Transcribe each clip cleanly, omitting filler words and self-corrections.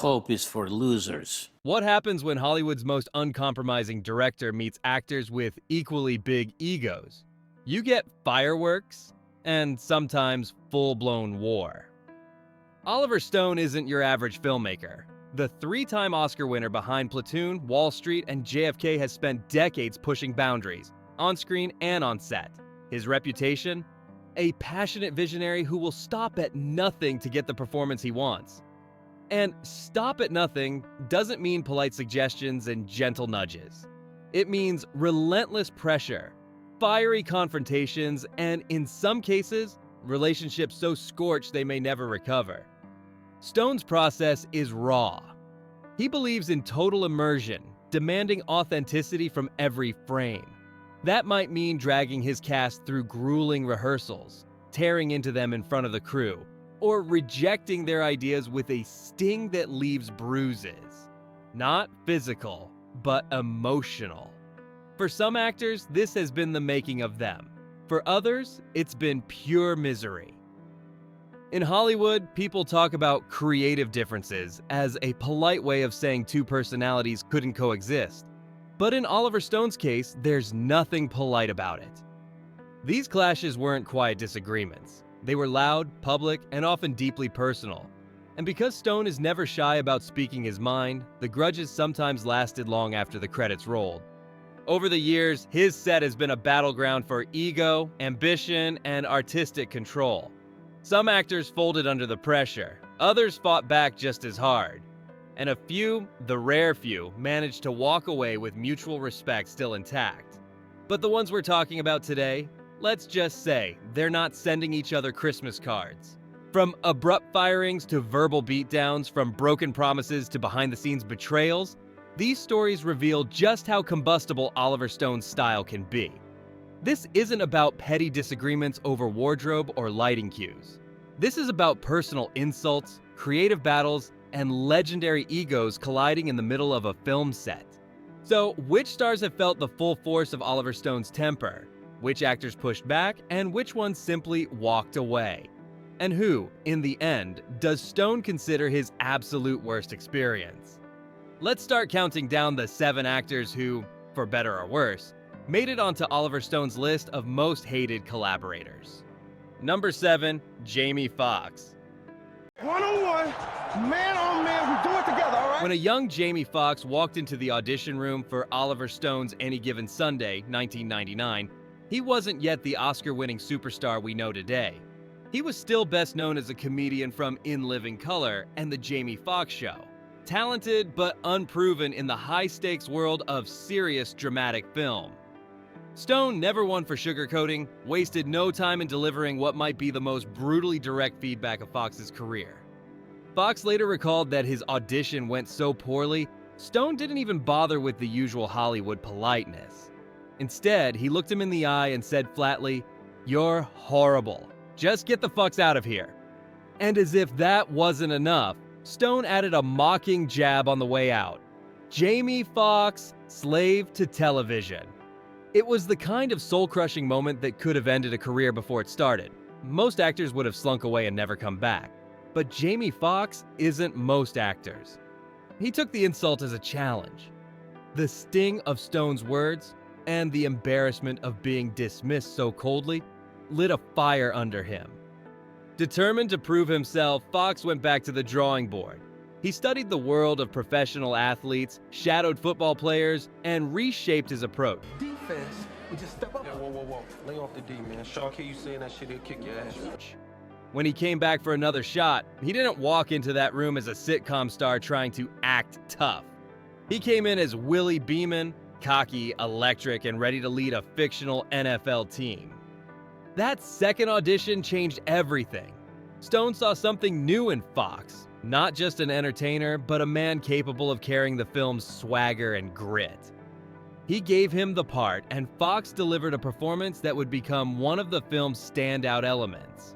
Hope is for losers. What happens when Hollywood's most uncompromising director meets actors with equally big egos? You get fireworks and sometimes full-blown war. Oliver Stone isn't your average filmmaker. The three-time Oscar winner behind Platoon, Wall Street, and JFK has spent decades pushing boundaries, on screen and on set. His reputation? A passionate visionary who will stop at nothing to get the performance he wants. And stop at nothing doesn't mean polite suggestions and gentle nudges. It means relentless pressure, fiery confrontations, and in some cases, relationships so scorched they may never recover. Stone's process is raw. He believes in total immersion, demanding authenticity from every frame. That might mean dragging his cast through grueling rehearsals, tearing into them in front of the crew, or rejecting their ideas with a sting that leaves bruises. Not physical, but emotional. For some actors, this has been the making of them. For others, it's been pure misery. In Hollywood, people talk about creative differences as a polite way of saying two personalities couldn't coexist. But in Oliver Stone's case, there's nothing polite about it. These clashes weren't quiet disagreements. They were loud, public, and often deeply personal. And because Stone is never shy about speaking his mind, the grudges sometimes lasted long after the credits rolled. Over the years, his set has been a battleground for ego, ambition, and artistic control. Some actors folded under the pressure, others fought back just as hard. And a few, the rare few, managed to walk away with mutual respect still intact. But the ones we're talking about today, let's just say they're not sending each other Christmas cards. From abrupt firings to verbal beatdowns, from broken promises to behind-the-scenes betrayals, these stories reveal just how combustible Oliver Stone's style can be. This isn't about petty disagreements over wardrobe or lighting cues. This is about personal insults, creative battles, and legendary egos colliding in the middle of a film set. So, which stars have felt the full force of Oliver Stone's temper? Which actors pushed back, and which ones simply walked away? And who, in the end, does Stone consider his absolute worst experience? Let's start counting down the 7 actors who, for better or worse, made it onto Oliver Stone's list of most hated collaborators. Number 7, Jamie Foxx. One-on-one, man on man, we do it together, all right? When a young Jamie Foxx walked into the audition room for Oliver Stone's Any Given Sunday, 1999, he wasn't yet the Oscar-winning superstar we know today. He was still best known as a comedian from In Living Color and The Jamie Foxx Show. Talented but unproven in the high-stakes world of serious dramatic film. Stone never one for sugarcoating, wasted no time in delivering what might be the most brutally direct feedback of Foxx's career. Foxx later recalled that his audition went so poorly, Stone didn't even bother with the usual Hollywood politeness. Instead, he looked him in the eye and said flatly, "You're horrible. Just get the fucks out of here." And as if that wasn't enough, Stone added a mocking jab on the way out. Jamie Foxx, slave to television. It was the kind of soul-crushing moment that could have ended a career before it started. Most actors would have slunk away and never come back. But Jamie Foxx isn't most actors. He took the insult as a challenge. The sting of Stone's words, and the embarrassment of being dismissed so coldly, lit a fire under him. Determined to prove himself, Foxx went back to the drawing board. He studied the world of professional athletes, shadowed football players, and reshaped his approach. Defense, we just step up. Yeah, whoa. Lay off the D, man. Shark, hear you saying that shit, he'll kick your ass. When he came back for another shot, he didn't walk into that room as a sitcom star trying to act tough. He came in as Willie Beeman, cocky, electric, and ready to lead a fictional NFL team. That second audition changed everything. Stone saw something new in Foxx, not just an entertainer, but a man capable of carrying the film's swagger and grit. He gave him the part, and Foxx delivered a performance that would become one of the film's standout elements.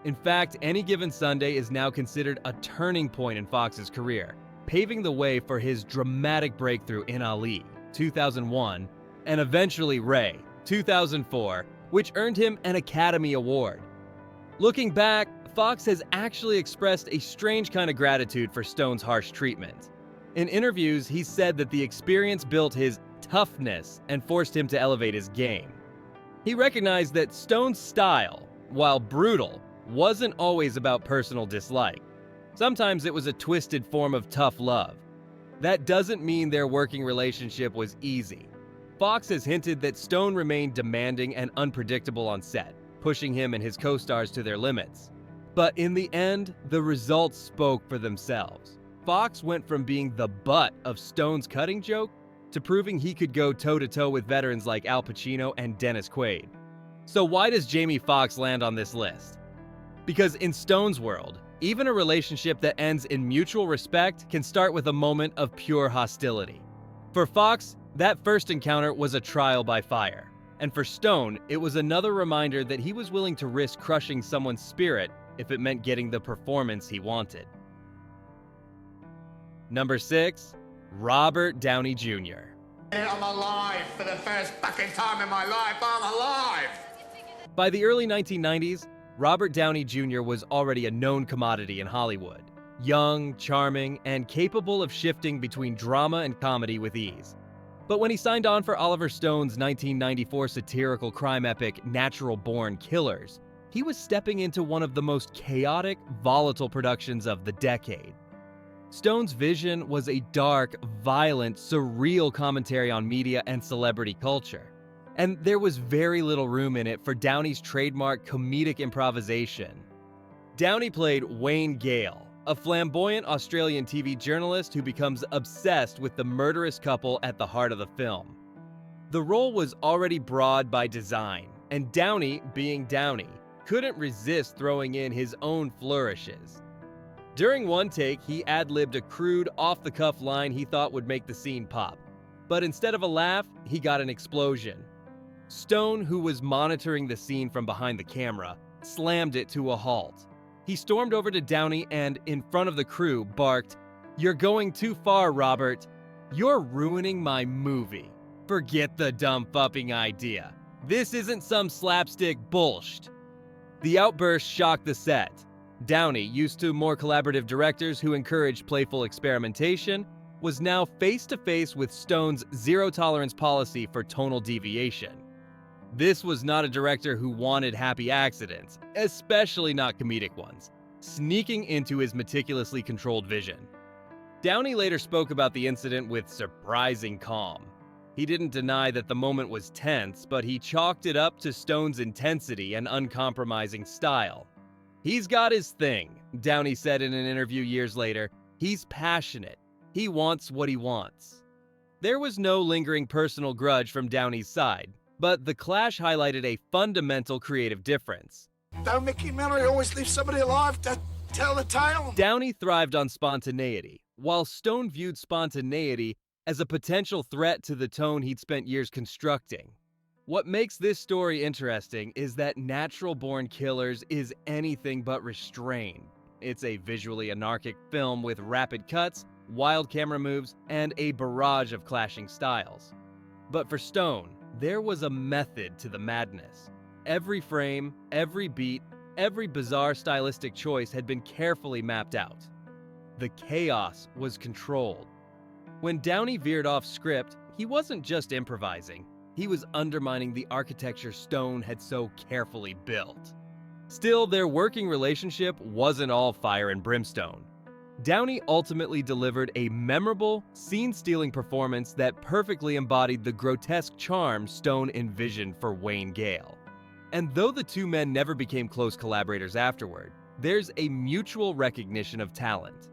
In fact, Any Given Sunday is now considered a turning point in Foxx's career, paving the way for his dramatic breakthrough in Ali, 2001, and eventually Ray, 2004, which earned him an Academy Award. Looking back, Fox has actually expressed a strange kind of gratitude for Stone's harsh treatment. In interviews, he said that the experience built his toughness and forced him to elevate his game. He recognized that Stone's style, while brutal, wasn't always about personal dislike. Sometimes it was a twisted form of tough love. That doesn't mean their working relationship was easy. Fox has hinted that Stone remained demanding and unpredictable on set, pushing him and his co-stars to their limits. But in the end, the results spoke for themselves. Fox went from being the butt of Stone's cutting joke to proving he could go toe-to-toe with veterans like Al Pacino and Dennis Quaid. So why does Jamie Foxx land on this list? Because in Stone's world, even a relationship that ends in mutual respect can start with a moment of pure hostility. For Fox, that first encounter was a trial by fire. And for Stone, it was another reminder that he was willing to risk crushing someone's spirit if it meant getting the performance he wanted. Number 6, Robert Downey Jr. I'm alive for the first fucking time in my life. I'm alive! By the early 1990s, Robert Downey Jr. was already a known commodity in Hollywood. Young, charming, and capable of shifting between drama and comedy with ease. But when he signed on for Oliver Stone's 1994 satirical crime epic Natural Born Killers, he was stepping into one of the most chaotic, volatile productions of the decade. Stone's vision was a dark, violent, surreal commentary on media and celebrity culture. And there was very little room in it for Downey's trademark comedic improvisation. Downey played Wayne Gale, a flamboyant Australian TV journalist who becomes obsessed with the murderous couple at the heart of the film. The role was already broad by design, and Downey, being Downey, couldn't resist throwing in his own flourishes. During one take, he ad-libbed a crude, off-the-cuff line he thought would make the scene pop. But instead of a laugh, he got an explosion. Stone, who was monitoring the scene from behind the camera, slammed it to a halt. He stormed over to Downey and, in front of the crew, barked, "You're going too far, Robert. You're ruining my movie. Forget the dumb fupping idea. This isn't some slapstick bullshit." The outburst shocked the set. Downey, used to more collaborative directors who encouraged playful experimentation, was now face-to-face with Stone's zero-tolerance policy for tonal deviation. This was not a director who wanted happy accidents, especially not comedic ones, sneaking into his meticulously controlled vision. Downey later spoke about the incident with surprising calm. He didn't deny that the moment was tense, but he chalked it up to Stone's intensity and uncompromising style. "He's got his thing," Downey said in an interview years later. "He's passionate. He wants what he wants." There was no lingering personal grudge from Downey's side, but the clash highlighted a fundamental creative difference. Don't Mickey Miller always leave somebody alive to tell the tale? Downey thrived on spontaneity, while Stone viewed spontaneity as a potential threat to the tone he'd spent years constructing. What makes this story interesting is that Natural Born Killers is anything but restrained. It's a visually anarchic film with rapid cuts, wild camera moves, and a barrage of clashing styles. But for Stone, there was a method to the madness. Every frame, every beat, every bizarre stylistic choice had been carefully mapped out. The chaos was controlled. When Downey veered off script, he wasn't just improvising. He was undermining the architecture Stone had so carefully built. Still, their working relationship wasn't all fire and brimstone. Downey ultimately delivered a memorable, scene-stealing performance that perfectly embodied the grotesque charm Stone envisioned for Wayne Gale. And though the two men never became close collaborators afterward, there's a mutual recognition of talent.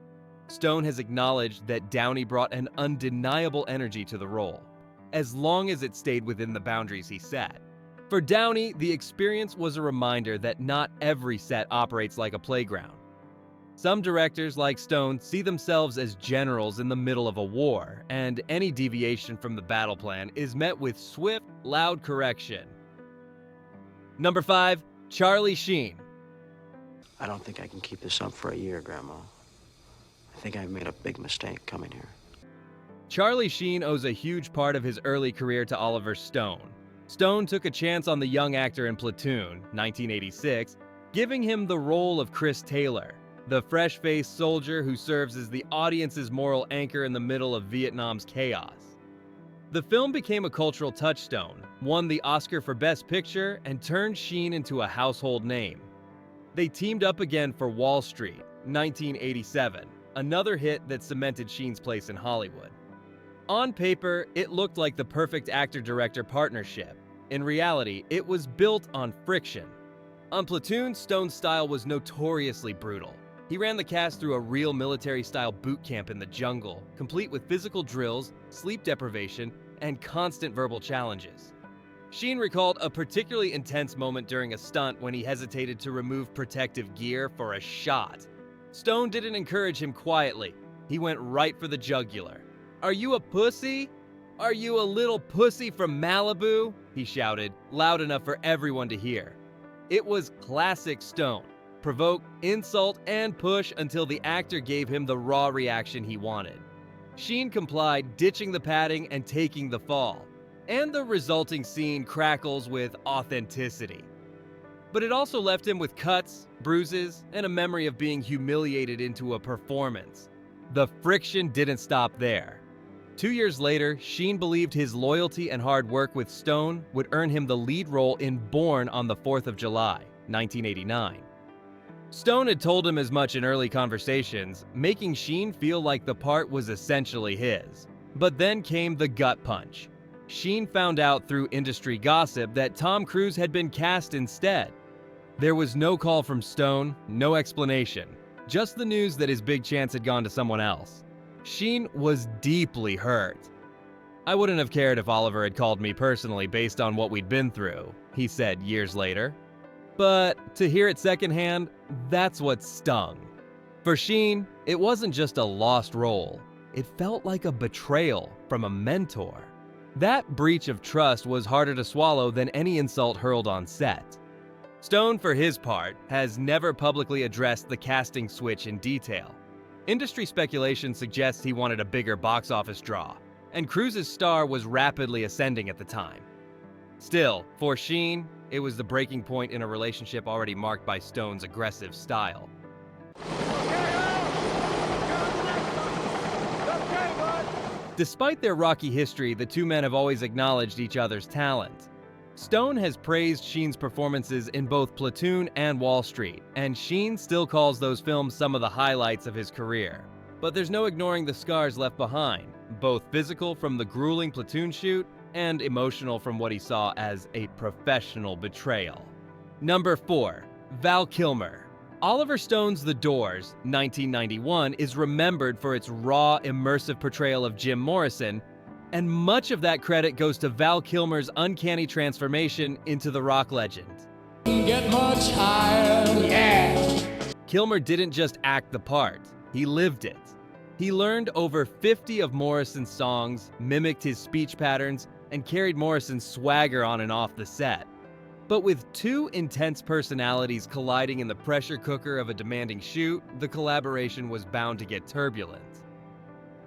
Stone has acknowledged that Downey brought an undeniable energy to the role, as long as it stayed within the boundaries he set. For Downey, the experience was a reminder that not every set operates like a playground. Some directors, like Stone, see themselves as generals in the middle of a war, and any deviation from the battle plan is met with swift, loud correction. Number 5, Charlie Sheen. I don't think I can keep this up for a year, Grandma. I think I've made a big mistake coming here. Charlie Sheen owes a huge part of his early career to Oliver Stone. Stone took a chance on the young actor in Platoon, 1986, giving him the role of Chris Taylor, the fresh-faced soldier who serves as the audience's moral anchor in the middle of Vietnam's chaos. The film became a cultural touchstone, won the Oscar for Best Picture, and turned Sheen into a household name. They teamed up again for Wall Street, 1987, another hit that cemented Sheen's place in Hollywood. On paper, it looked like the perfect actor-director partnership. In reality, it was built on friction. On Platoon, Stone's style was notoriously brutal. He ran the cast through a real military-style boot camp in the jungle, complete with physical drills, sleep deprivation, and constant verbal challenges. Sheen recalled a particularly intense moment during a stunt when he hesitated to remove protective gear for a shot. Stone didn't encourage him quietly. He went right for the jugular. "Are you a pussy? Are you a little pussy from Malibu?" he shouted, loud enough for everyone to hear. It was classic Stone. Provoke, insult, and push until the actor gave him the raw reaction he wanted. Sheen complied, ditching the padding and taking the fall. And the resulting scene crackles with authenticity. But it also left him with cuts, bruises, and a memory of being humiliated into a performance. The friction didn't stop there. 2 years later, Sheen believed his loyalty and hard work with Stone would earn him the lead role in Born on the 4th of July, 1989. Stone had told him as much in early conversations, making Sheen feel like the part was essentially his. But then came the gut punch. Sheen found out through industry gossip that Tom Cruise had been cast instead. There was no call from Stone, no explanation, just the news that his big chance had gone to someone else. Sheen was deeply hurt. "I wouldn't have cared if Oliver had called me personally based on what we'd been through," he said years later. But to hear it secondhand, that's what stung. For Sheen, it wasn't just a lost role. It felt like a betrayal from a mentor. That breach of trust was harder to swallow than any insult hurled on set. Stone, for his part, has never publicly addressed the casting switch in detail. Industry speculation suggests he wanted a bigger box office draw, and Cruise's star was rapidly ascending at the time. Still, for Sheen, it was the breaking point in a relationship already marked by Stone's aggressive style. Despite their rocky history, the two men have always acknowledged each other's talent. Stone has praised Sheen's performances in both Platoon and Wall Street, and Sheen still calls those films some of the highlights of his career. But there's no ignoring the scars left behind, both physical from the grueling Platoon shoot and emotional from what he saw as a professional betrayal. Number 4. Val Kilmer. Oliver Stone's The Doors, 1991, is remembered for its raw, immersive portrayal of Jim Morrison, and much of that credit goes to Val Kilmer's uncanny transformation into the rock legend. Get much higher, yeah. Kilmer didn't just act the part, he lived it. He learned over 50 of Morrison's songs, mimicked his speech patterns, and carried Morrison's swagger on and off the set. But with two intense personalities colliding in the pressure cooker of a demanding shoot, the collaboration was bound to get turbulent.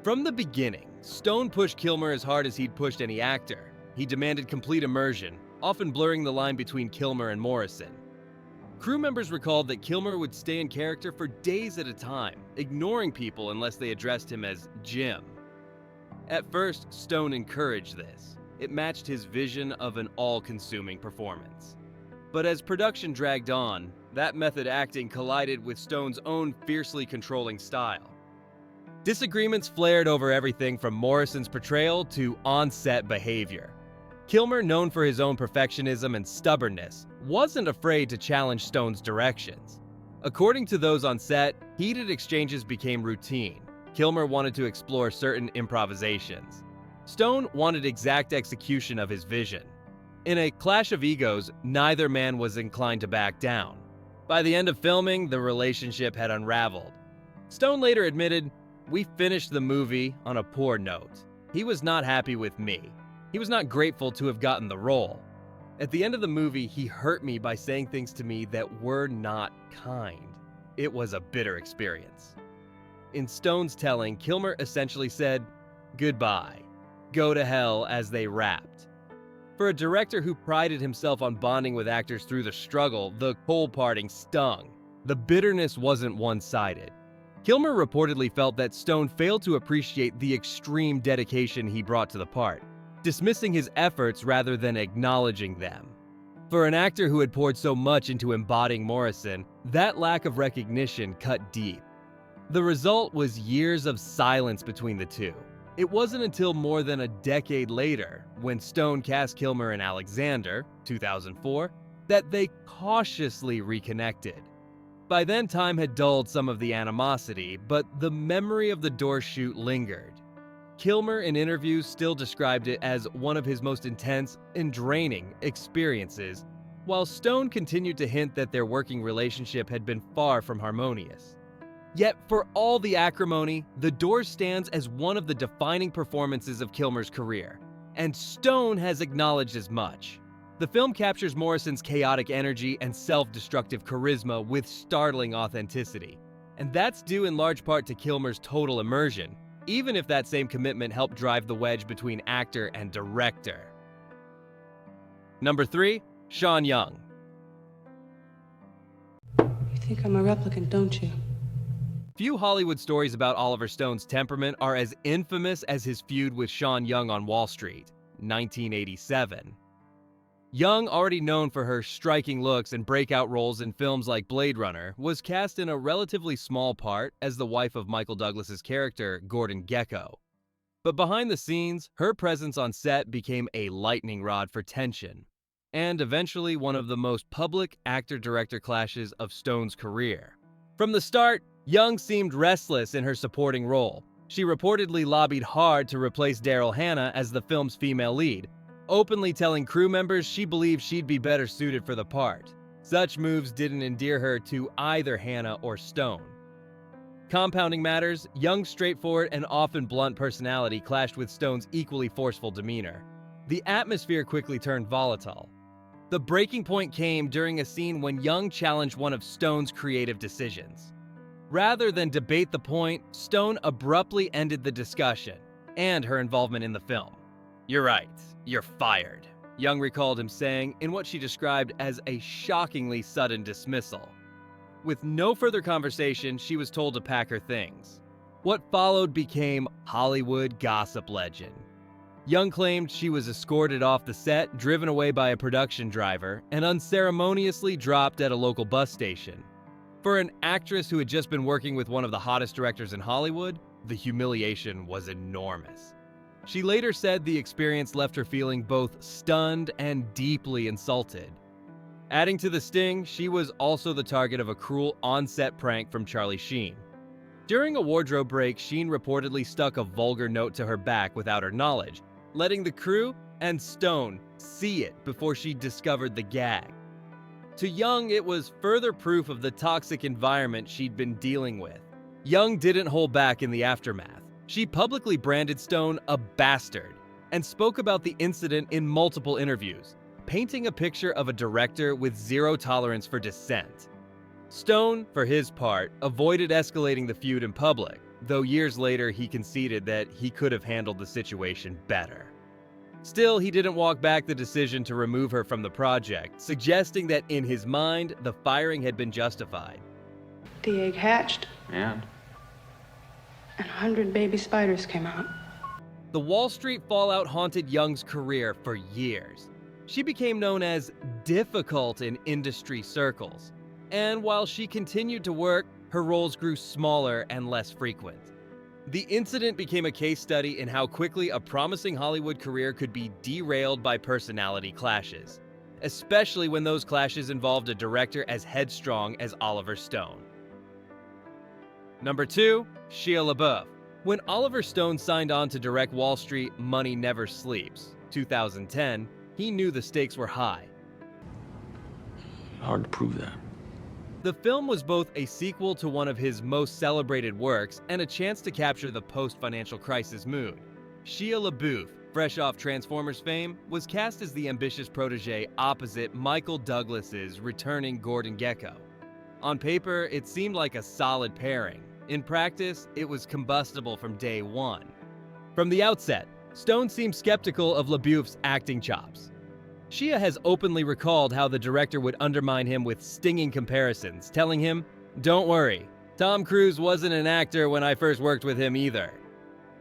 From the beginning, Stone pushed Kilmer as hard as he'd pushed any actor. He demanded complete immersion, often blurring the line between Kilmer and Morrison. Crew members recalled that Kilmer would stay in character for days at a time, ignoring people unless they addressed him as Jim. At first, Stone encouraged this. It matched his vision of an all-consuming performance. But as production dragged on, that method acting collided with Stone's own fiercely controlling style. Disagreements flared over everything from Morrison's portrayal to on-set behavior. Kilmer, known for his own perfectionism and stubbornness, wasn't afraid to challenge Stone's directions. According to those on set, heated exchanges became routine. Kilmer wanted to explore certain improvisations. Stone wanted exact execution of his vision. In a clash of egos, neither man was inclined to back down. By the end of filming, the relationship had unraveled. Stone later admitted, "We finished the movie on a poor note. He was not happy with me. He was not grateful to have gotten the role. At the end of the movie, he hurt me by saying things to me that were not kind. It was a bitter experience." In Stone's telling, Kilmer essentially said, "Goodbye. Go to hell," as they wrapped. For a director who prided himself on bonding with actors through the struggle, the cold parting stung. The bitterness wasn't one-sided. Kilmer reportedly felt that Stone failed to appreciate the extreme dedication he brought to the part, dismissing his efforts rather than acknowledging them. For an actor who had poured so much into embodying Morrison, that lack of recognition cut deep. The result was years of silence between the two. It wasn't until more than a decade later, when Stone cast Kilmer in Alexander, 2004, that they cautiously reconnected. By then, time had dulled some of the animosity, but the memory of the door shoot lingered. Kilmer, in interviews, still described it as one of his most intense and draining experiences, while Stone continued to hint that their working relationship had been far from harmonious. Yet, for all the acrimony, The Doors stands as one of the defining performances of Kilmer's career, and Stone has acknowledged as much. The film captures Morrison's chaotic energy and self-destructive charisma with startling authenticity, and that's due in large part to Kilmer's total immersion, even if that same commitment helped drive the wedge between actor and director. Number 3, Sean Young. You think I'm a replicant, don't you? Few Hollywood stories about Oliver Stone's temperament are as infamous as his feud with Sean Young on Wall Street, 1987. Young, already known for her striking looks and breakout roles in films like Blade Runner, was cast in a relatively small part as the wife of Michael Douglas's character, Gordon Gekko. But behind the scenes, her presence on set became a lightning rod for tension, and eventually one of the most public actor-director clashes of Stone's career. From the start, Young seemed restless in her supporting role. She reportedly lobbied hard to replace Daryl Hannah as the film's female lead, openly telling crew members she believed she'd be better suited for the part. Such moves didn't endear her to either Hannah or Stone. Compounding matters, Young's straightforward and often blunt personality clashed with Stone's equally forceful demeanor. The atmosphere quickly turned volatile. The breaking point came during a scene when Young challenged one of Stone's creative decisions. Rather than debate the point, Stone abruptly ended the discussion and her involvement in the film. "You're right, you're fired," Young recalled him saying in what she described as a shockingly sudden dismissal. With no further conversation, she was told to pack her things. What followed became Hollywood gossip legend. Young claimed she was escorted off the set, driven away by a production driver, and unceremoniously dropped at a local bus station. For an actress who had just been working with one of the hottest directors in Hollywood, the humiliation was enormous. She later said the experience left her feeling both stunned and deeply insulted. Adding to the sting, she was also the target of a cruel on-set prank from Charlie Sheen. During a wardrobe break, Sheen reportedly stuck a vulgar note to her back without her knowledge, letting the crew and Stone see it before she discovered the gag. To Young, it was further proof of the toxic environment she'd been dealing with. Young didn't hold back in the aftermath. She publicly branded Stone a bastard and spoke about the incident in multiple interviews, painting a picture of a director with zero tolerance for dissent. Stone, for his part, avoided escalating the feud in public, though years later he conceded that he could have handled the situation better. Still, he didn't walk back the decision to remove her from the project, suggesting that in his mind, the firing had been justified. The egg hatched, And? and 100 baby spiders came out. The Wall Street fallout haunted Young's career for years. She became known as difficult in industry circles, and while she continued to work, her roles grew smaller and less frequent. The incident became a case study in how quickly a promising Hollywood career could be derailed by personality clashes, especially when those clashes involved a director as headstrong as Oliver Stone. Number 2, Shia LaBeouf. When Oliver Stone signed on to direct Wall Street Money Never Sleeps, 2010, he knew the stakes were high. Hard to prove that. The film was both a sequel to one of his most celebrated works and a chance to capture the post-financial crisis mood. Shia LaBeouf, fresh off Transformers fame, was cast as the ambitious protégé opposite Michael Douglas's returning Gordon Gekko. On paper, it seemed like a solid pairing. In practice, it was combustible from day one. From the outset, Stone seemed skeptical of LaBeouf's acting chops. Shia has openly recalled how the director would undermine him with stinging comparisons, telling him, "Don't worry, Tom Cruise wasn't an actor when I first worked with him either."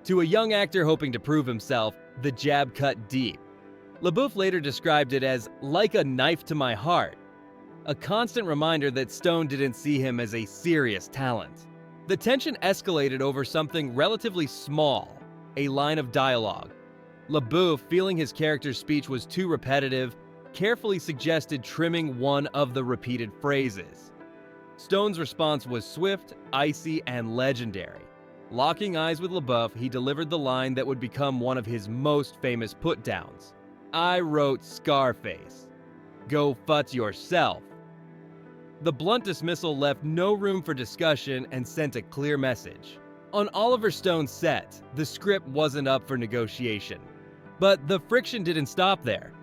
To a young actor hoping to prove himself, the jab cut deep. LaBeouf later described it as like a knife to my heart, a constant reminder that Stone didn't see him as a serious talent. The tension escalated over something relatively small, a line of dialogue. LaBeouf, feeling his character's speech was too repetitive, carefully suggested trimming one of the repeated phrases. Stone's response was swift, icy, and legendary. Locking eyes with LaBeouf, he delivered the line that would become one of his most famous put-downs. "I wrote Scarface. Go fuck yourself." The blunt dismissal left no room for discussion and sent a clear message. On Oliver Stone's set, the script wasn't up for negotiation. But the friction didn't stop there.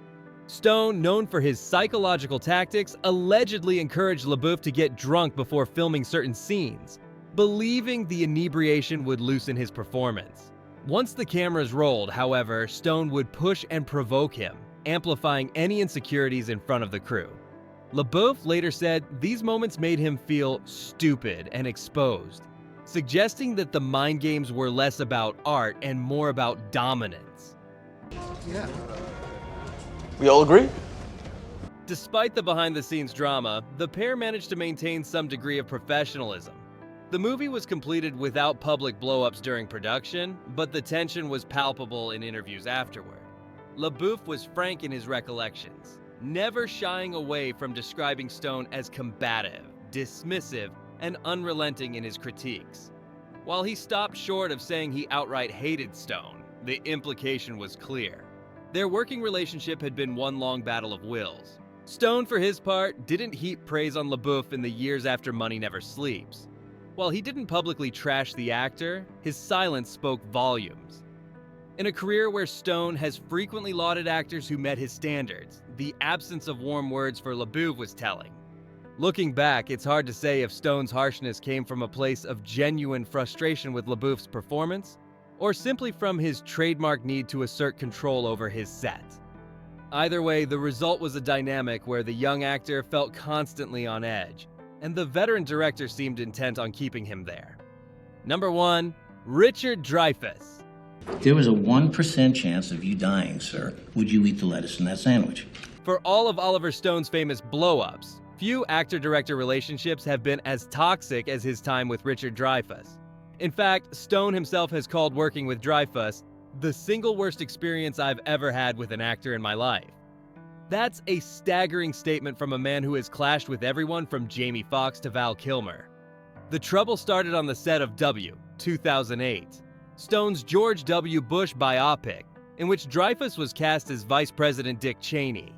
Stone, known for his psychological tactics, allegedly encouraged LaBeouf to get drunk before filming certain scenes, believing the inebriation would loosen his performance. Once the cameras rolled, however, Stone would push and provoke him, amplifying any insecurities in front of the crew. LaBeouf later said these moments made him feel stupid and exposed, suggesting that the mind games were less about art and more about dominance. Yeah. We all agree? Despite the behind-the-scenes drama, the pair managed to maintain some degree of professionalism. The movie was completed without public blow-ups during production, but the tension was palpable in interviews afterward. LaBeouf was frank in his recollections, never shying away from describing Stone as combative, dismissive, and unrelenting in his critiques. While he stopped short of saying he outright hated Stone, the implication was clear. Their working relationship had been one long battle of wills. Stone, for his part, didn't heap praise on LaBeouf in the years after Money Never Sleeps. While he didn't publicly trash the actor, his silence spoke volumes. In a career where Stone has frequently lauded actors who met his standards, the absence of warm words for LaBeouf was telling. Looking back, it's hard to say if Stone's harshness came from a place of genuine frustration with LaBeouf's performance, or simply from his trademark need to assert control over his set. Either way, the result was a dynamic where the young actor felt constantly on edge, and the veteran director seemed intent on keeping him there. Number 1, Richard Dreyfuss. There was a 1% chance of you dying, sir. Would you eat the lettuce in that sandwich? For all of Oliver Stone's famous blow-ups, few actor-director relationships have been as toxic as his time with Richard Dreyfuss. In fact, Stone himself has called working with Dreyfuss the single worst experience I've ever had with an actor in my life. That's a staggering statement from a man who has clashed with everyone from Jamie Foxx to Val Kilmer. The trouble started on the set of W, 2008, Stone's George W. Bush biopic, in which Dreyfuss was cast as Vice President Dick Cheney.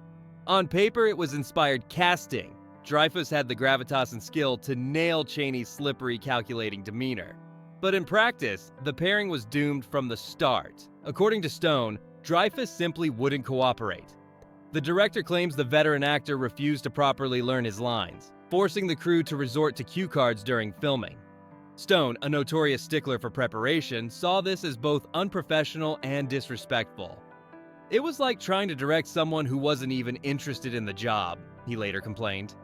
On paper, it was inspired casting. Dreyfuss had the gravitas and skill to nail Cheney's slippery, calculating demeanor. But in practice, the pairing was doomed from the start. According to Stone, Dreyfuss simply wouldn't cooperate. The director claims the veteran actor refused to properly learn his lines, forcing the crew to resort to cue cards during filming. Stone, a notorious stickler for preparation, saw this as both unprofessional and disrespectful. It was like trying to direct someone who wasn't even interested in the job, he later complained.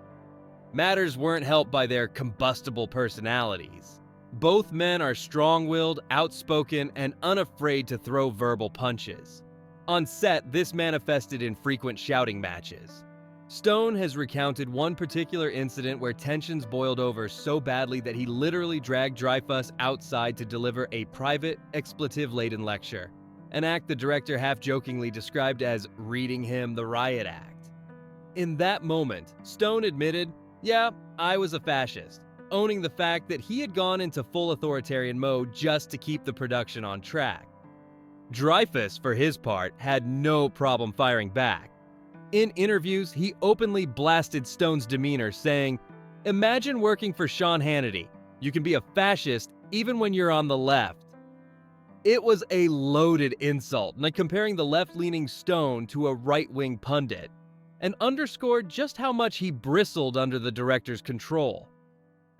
Matters weren't helped by their combustible personalities. Both men are strong-willed, outspoken, and unafraid to throw verbal punches. On set, this manifested in frequent shouting matches. Stone has recounted one particular incident where tensions boiled over so badly that he literally dragged Dreyfuss outside to deliver a private, expletive-laden lecture, an act the director half-jokingly described as reading him the riot act. In that moment, Stone admitted, "Yeah, I was a fascist," owning the fact that he had gone into full authoritarian mode just to keep the production on track. Dreyfuss, for his part, had no problem firing back. In interviews, he openly blasted Stone's demeanor, saying, "Imagine working for Sean Hannity. You can be a fascist even when you're on the left." It was a loaded insult, like comparing the left-leaning Stone to a right-wing pundit, and underscored just how much he bristled under the director's control.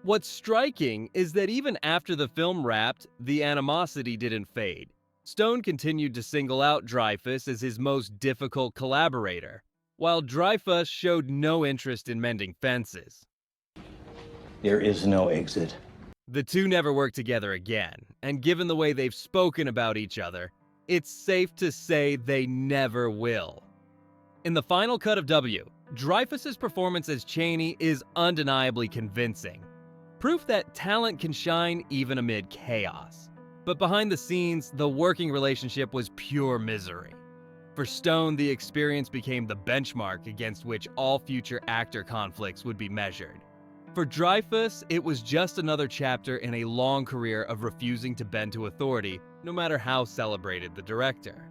What's striking is that even after the film wrapped, the animosity didn't fade. Stone continued to single out Dreyfuss as his most difficult collaborator, while Dreyfuss showed no interest in mending fences. There is no exit. The two never worked together again, and given the way they've spoken about each other, it's safe to say they never will. In the final cut of W, Dreyfuss's performance as Cheney is undeniably convincing. Proof that talent can shine even amid chaos. But behind the scenes, the working relationship was pure misery. For Stone, the experience became the benchmark against which all future actor conflicts would be measured. For Dreyfuss, it was just another chapter in a long career of refusing to bend to authority, no matter how celebrated the director.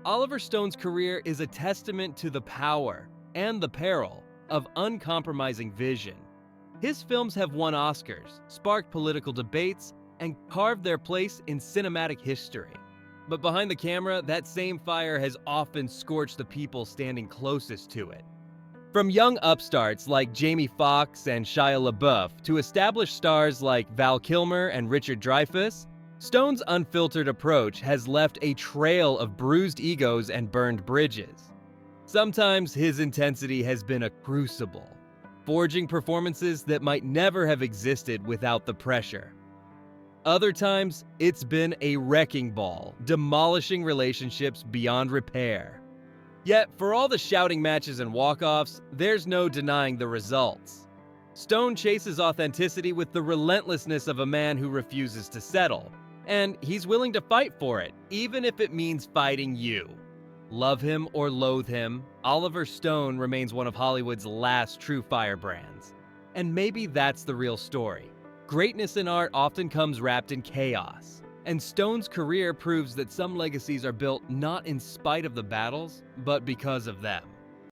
Oliver Stone's career is a testament to the power and the peril of uncompromising vision. His films have won Oscars, sparked political debates, and carved their place in cinematic history. But behind the camera, that same fire has often scorched the people standing closest to it. From young upstarts like Jamie Foxx and Shia LaBeouf to established stars like Val Kilmer and Richard Dreyfuss, Stone's unfiltered approach has left a trail of bruised egos and burned bridges. Sometimes his intensity has been a crucible, forging performances that might never have existed without the pressure. Other times, it's been a wrecking ball, demolishing relationships beyond repair. Yet, for all the shouting matches and walk-offs, there's no denying the results. Stone chases authenticity with the relentlessness of a man who refuses to settle, and he's willing to fight for it, even if it means fighting you. Love him or loathe him, Oliver Stone remains one of Hollywood's last true firebrands. And maybe that's the real story. Greatness in art often comes wrapped in chaos, and Stone's career proves that some legacies are built not in spite of the battles, but because of them.